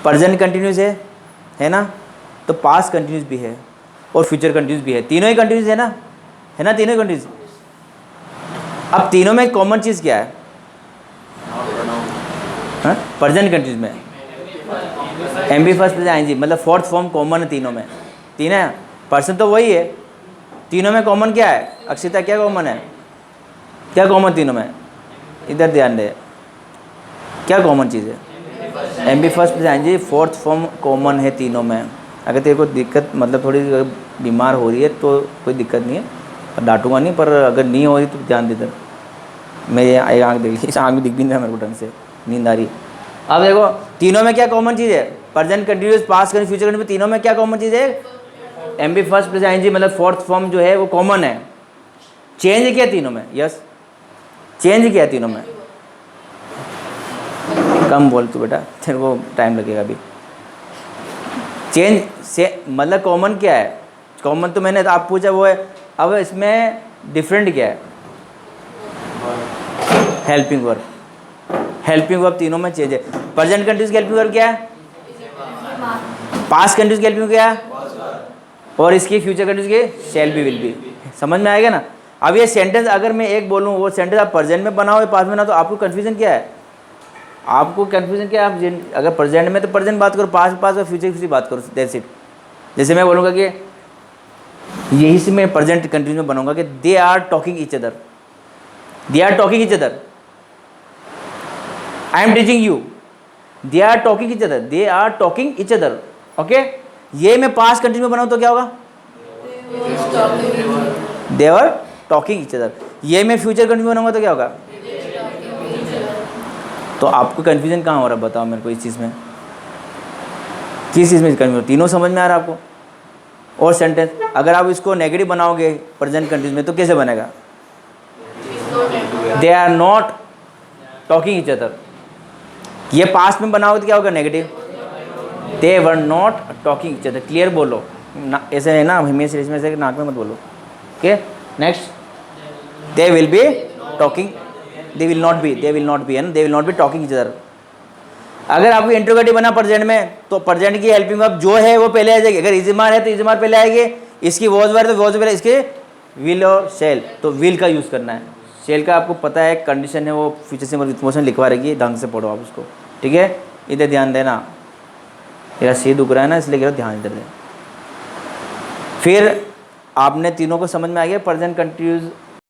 Present continuous है ना, तो पास्ट कंटिन्यूस भी है और फ्यूचर कंटिन्यूस भी है, तीनों ही कंटिन्यूस है ना, तीनों ही कंटिन्यूस। अब तीनों में कॉमन चीज़ क्या है? प्रेजेंट कंटिन्यूस में एमबी फर्स्ट प्लस आईएनजी, मतलब फोर्थ फॉर्म कॉमन है तीनों में। तीन है, पर्सन तो वही है, तीनों में कॉमन क्या है? अक्षिता क्या कॉमन है? क्या कॉमन तीनों में? इधर ध्यान दे, क्या कॉमन चीज़ है? MB first plus ING fourth form common है तीनों में। अगर तेरे को दिक्कत, मतलब थोड़ी बीमार हो रही है तो कोई दिक्कत नहीं है, पर डांटूंगा नहीं, पर अगर नहीं हो रही तो ध्यान दे। इधर मेरी एक आँख देख ली, इस आँख में दिख भी नहीं रहा मेरे को ढंग से, नींद आ रही। अब देखो तीनों में क्या कॉमन चीज़ है? Present continuous, past continuous, future continuous, तीनों में क्या कॉमन चीज़ है? एमबी फर्स्ट प्लस आईएनजी मतलब फोर्थ फॉर्म जो है वो कॉमन है। चेंज क्या तीनों में? यस, चेंज क्या है तीनों में? कम बोल तू बेटा, तेरे को टाइम लगेगा अभी। चेंज से मतलब कॉमन क्या है? कॉमन तो मैंने आप पूछा वो है, अब इसमें डिफरेंट क्या है? हेल्पिंग वर्ब, हेल्पिंग वर्ब तीनों में चेंज है। प्रेजेंट कंटिन्यूस की हेल्पिंग वर्ब क्या है? पास्ट कंटिन्यूस की हेल्पिंग क्या है? और इसकी फ्यूचर कंटिन्यूस की शैल बी, विल बी। समझ में आएगा ना? अब ये सेंटेंस अगर मैं एक बोलूँ, वो सेंटेंस आप प्रेजेंट में बनाओ या पास्ट में बनाओ, तो आपको कन्फ्यूजन क्या है? आपको कन्फ्यूजन क्या है? आप अगर प्रेजेंट में तो प्रेजेंट बात करो, पास्ट और फ्यूचर की बात करो, दैट्स इट। जैसे मैं बोलूँगा कि यही से मैं प्रेजेंट कंटिन्यूस में बनाऊंगा कि they are talking each other, they are talking each other, I am teaching you, they are talking each other, they are talking each other. Okay, ये मैं पास्ट कंटिन्यूस में बनाऊँ तो क्या होगा? They are talking each other. ये मैं future continuous में बनाऊंगा तो क्या होगा? तो आपको कन्फ्यूजन कहाँ हो रहा है बताओ मेरे को इस चीज़ में? किस चीज़ में कन्फ्यूजन? तीनों समझ में आ रहा है आपको? और सेंटेंस अगर आप इसको नेगेटिव बनाओगे प्रेजेंट कंटिन्यूस में तो कैसे बनेगा? They are not talking each other. ये पास्ट में बनाओगे तो क्या होगा? Negative, they were not talking each other. Clear बोलो ना, ऐसे है ना, हमेशा इसमें से नाक में मत बोलो। Okay, next, they will be talking, they will not be, they will not be है ना, they will not be talking each other. अगर आपको इंट्रोगेटिव बना प्रेजेंट में तो प्रेजेंट की हेल्पिंग वर्ब जो है वो पहले आ जाएगी। अगर इजमार है तो इजमार पहले आएगी, इसकी वॉज वर्ब तो वॉज पहले, इसके विल और शेल तो विल का यूज़ करना है। शेल का आपको पता है कंडीशन है, वो फ्यूचर सिंपल विथ मोशन लिखवा रहेगी, ढंग से पढ़ो आप उसको, ठीक है? इधर ध्यान देना, मेरा सिर दुख रहा है ना इसलिए कह ध्यान इधर दे। फिर आपने तीनों को समझ में आ गया, प्रेजेंट कंटिन्यूस